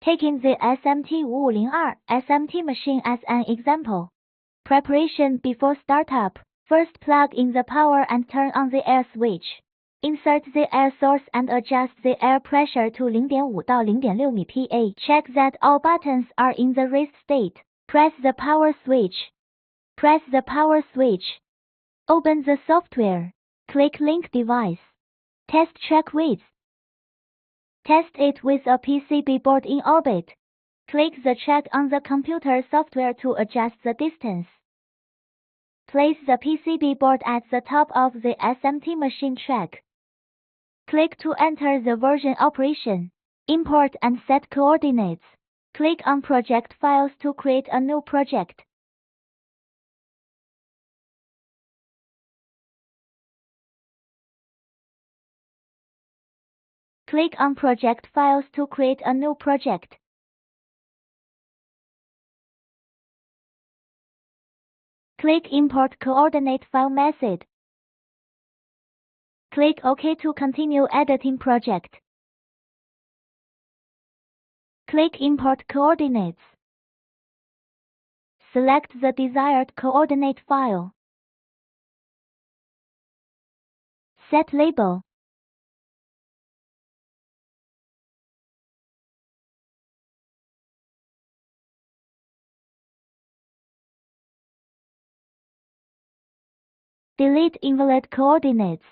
Taking the SMT5502 SMT machine as an example. Preparation before startup. First plug in the power and turn on the air switch. Insert the air source and adjust the air pressure to 0.5 到 0.6 PA. Check that all buttons are in the raised state. Press the power switch. Press the power switch. Open the software. Click link device. Test track width. Test it with a PCB board in orbit. Click the track on the computer software to adjust the distance. Place the PCB board at the top of the SMT machine track. Click to enter the version operation. Import and set coordinates. Click on Project Files to create a new project. Click on Project Files to create a new project. Click Import Coordinate File Method. Click OK to continue editing project. Click Import Coordinates. Select the desired coordinate file. Set label. Delete invalid coordinates.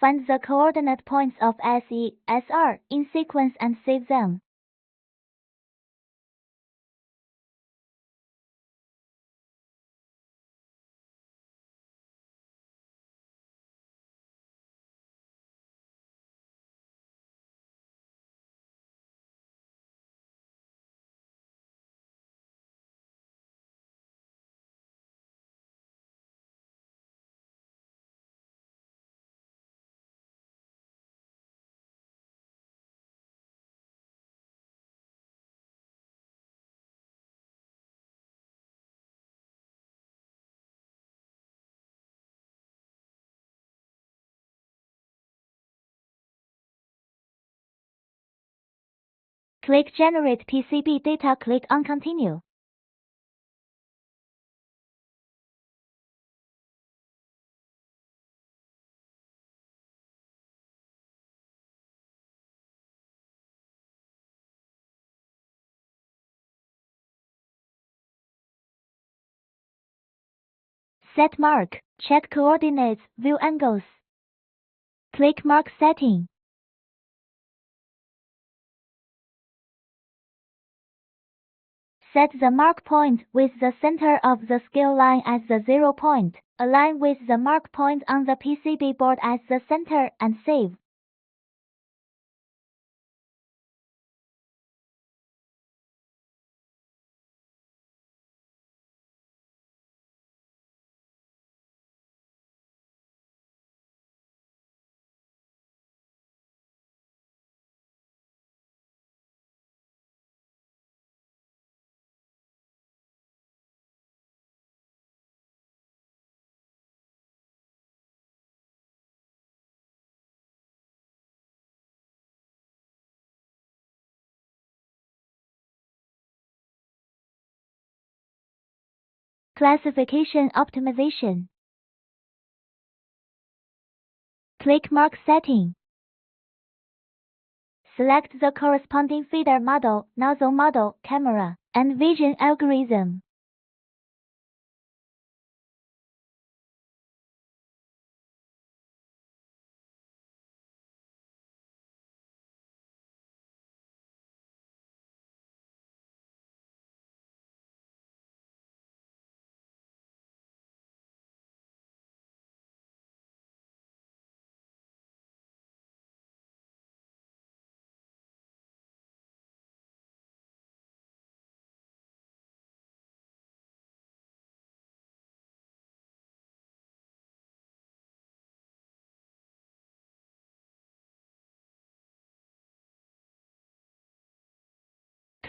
Find the coordinate points of SE, SR in sequence and save them. Click Generate PCB data. Click on Continue. Set mark. Check coordinates. View angles. Click Mark Setting. Set the mark point with the center of the scale line as the 0 point. Align with the mark point on the PCB board as the center and save. Classification optimization. Click Mark Setting. Select the corresponding feeder model, nozzle model, camera, and vision algorithm.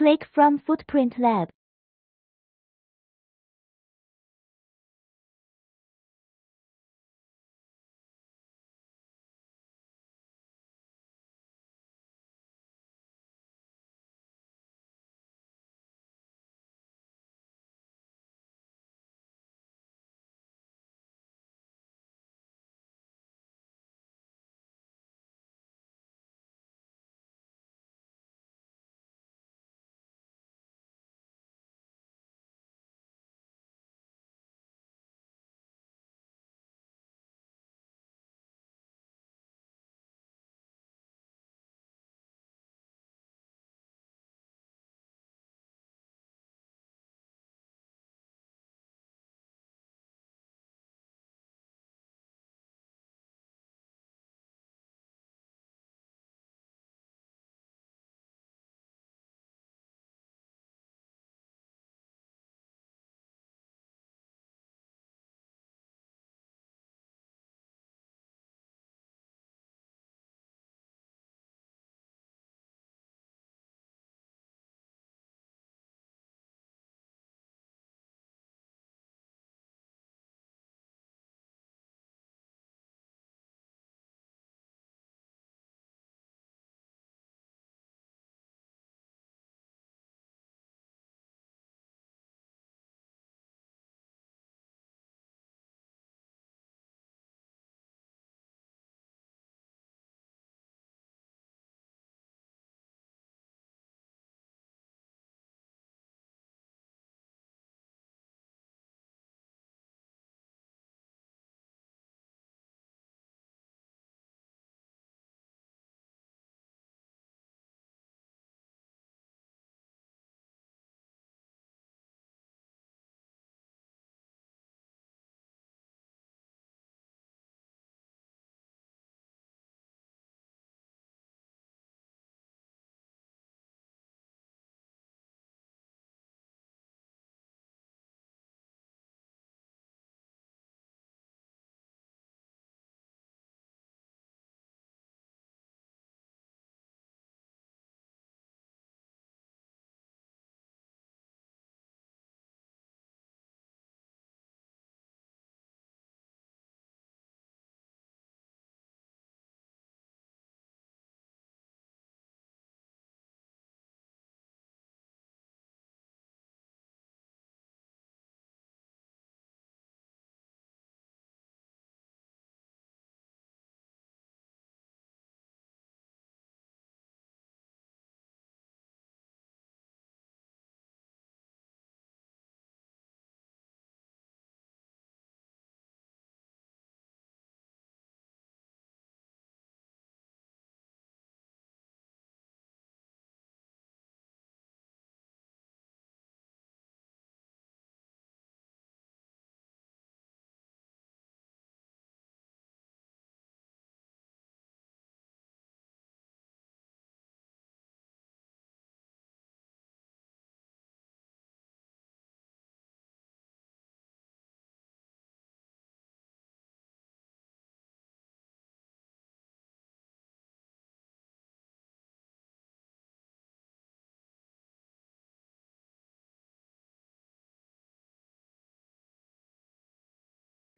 Click from Footprint Lab.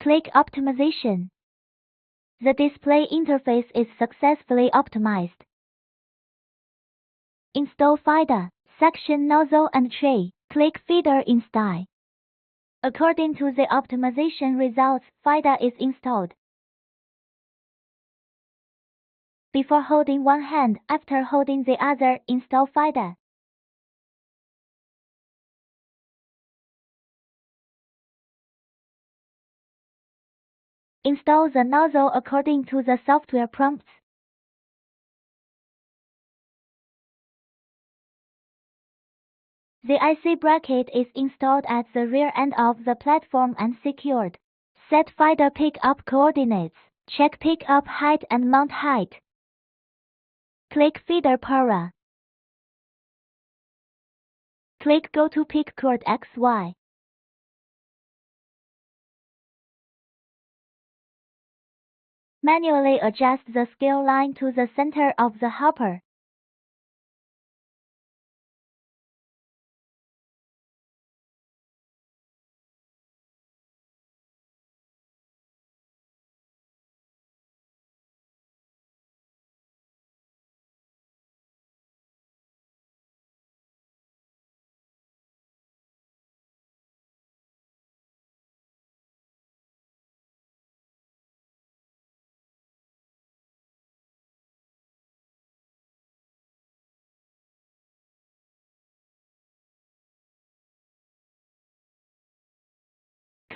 Click Optimization. The display interface is successfully optimized. Install FIDA, section nozzle and tray. Click Feeder in Style. According to the optimization results, FIDA is installed. Before holding one hand, after holding the other, install FIDA. Install the nozzle according to the software prompts. The IC bracket is installed at the rear end of the platform and secured. Set FIDA pickup coordinates. Check pickup height and mount height. Click Feeder Para. Click Go to Pick Cord XY. Manually adjust the scale line to the center of the hopper.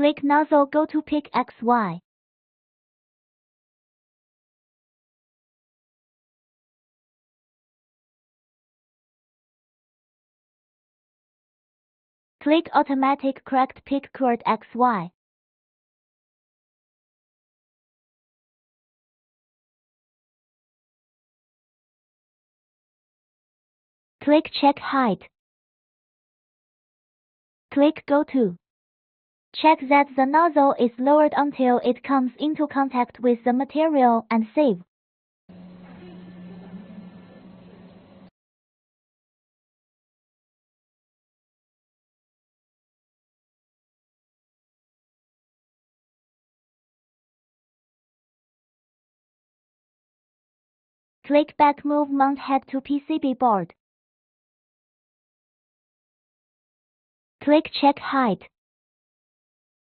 Click nozzle, go to pick XY. Click automatic correct pick cord XY. Click check height. Click go to. Check that the nozzle is lowered until it comes into contact with the material and save. Click back, move mount head to PCB board. Click check height.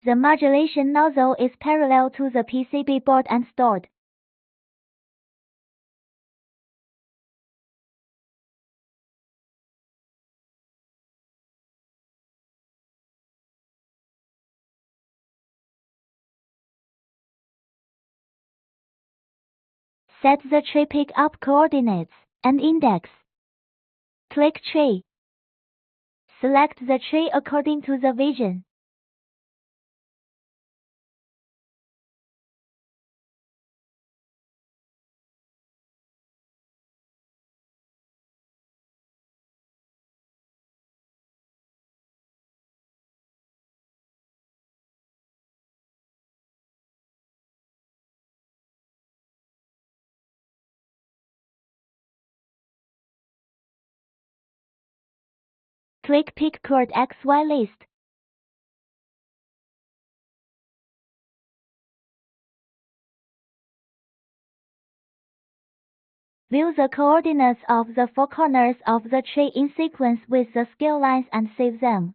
The modulation nozzle is parallel to the PCB board and stored. Set the tray pick-up coordinates and index. Click tray. Select the tray according to the vision. Click pick cord XY list. View the coordinates of the four corners of the tray in sequence with the scale lines and save them.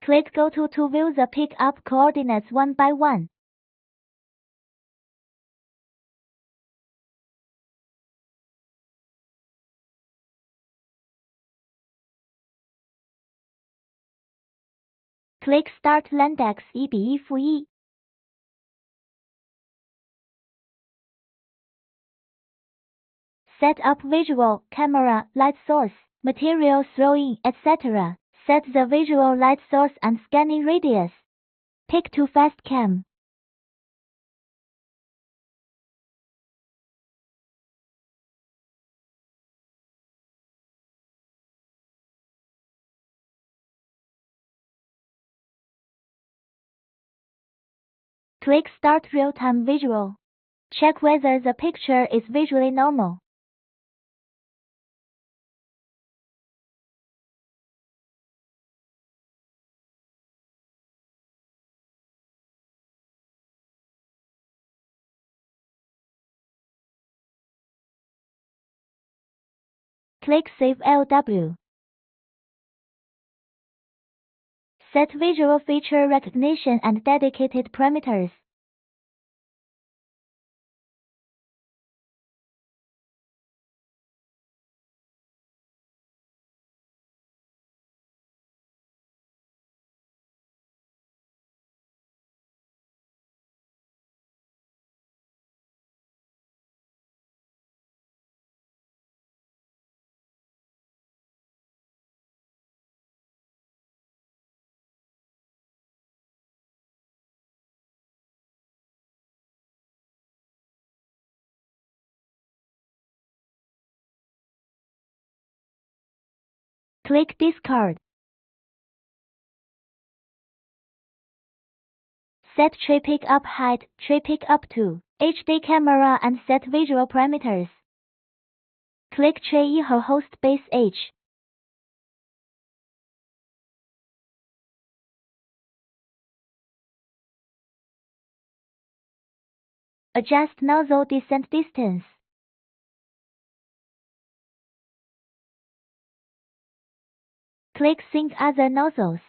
Click go to view the pick-up coordinates one by one. Click Start Landex 1:1. Set up visual, camera, light source, material throwing, etc. Set the visual light source and scanning radius. Pick to fast cam. Click Start Real-Time Visual. Check whether the picture is visually normal. Click Save LW. Set visual feature recognition and dedicated parameters. Click Discard. Set tray pick-up height, tray pick-up to HD camera and set visual parameters. Click Tray her host base H. Adjust nozzle descent distance. Click Sync other nozzles.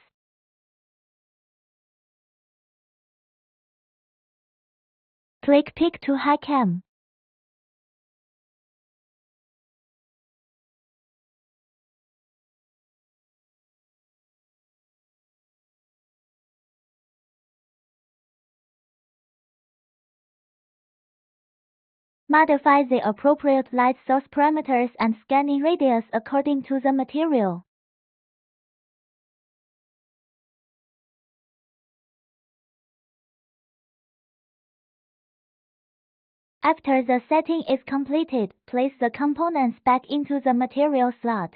Click Pick to High Cam. Modify the appropriate light source parameters and scanning radius according to the material. After the setting is completed, place the components back into the material slot.